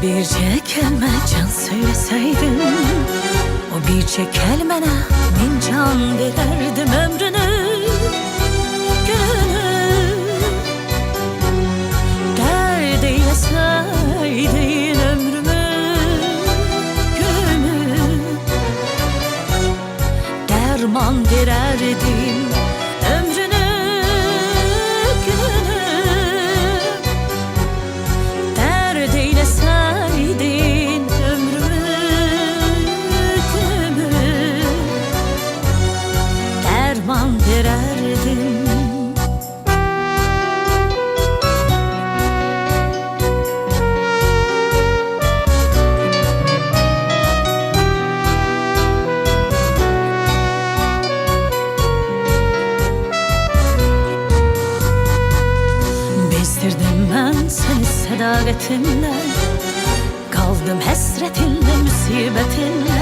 birce kelime can söyleseydin, o birce kelimene min can vererdim ömrünü, gününü. Dert eyleseydin ömrümü, gününü. Derman vererdim ömrünü, gününü. Dert eyleseydin ömrümü, günümü. Derman vererdim. Bezdirdim ben seni sedavetinle, kaldım hesretinle, musibetinle.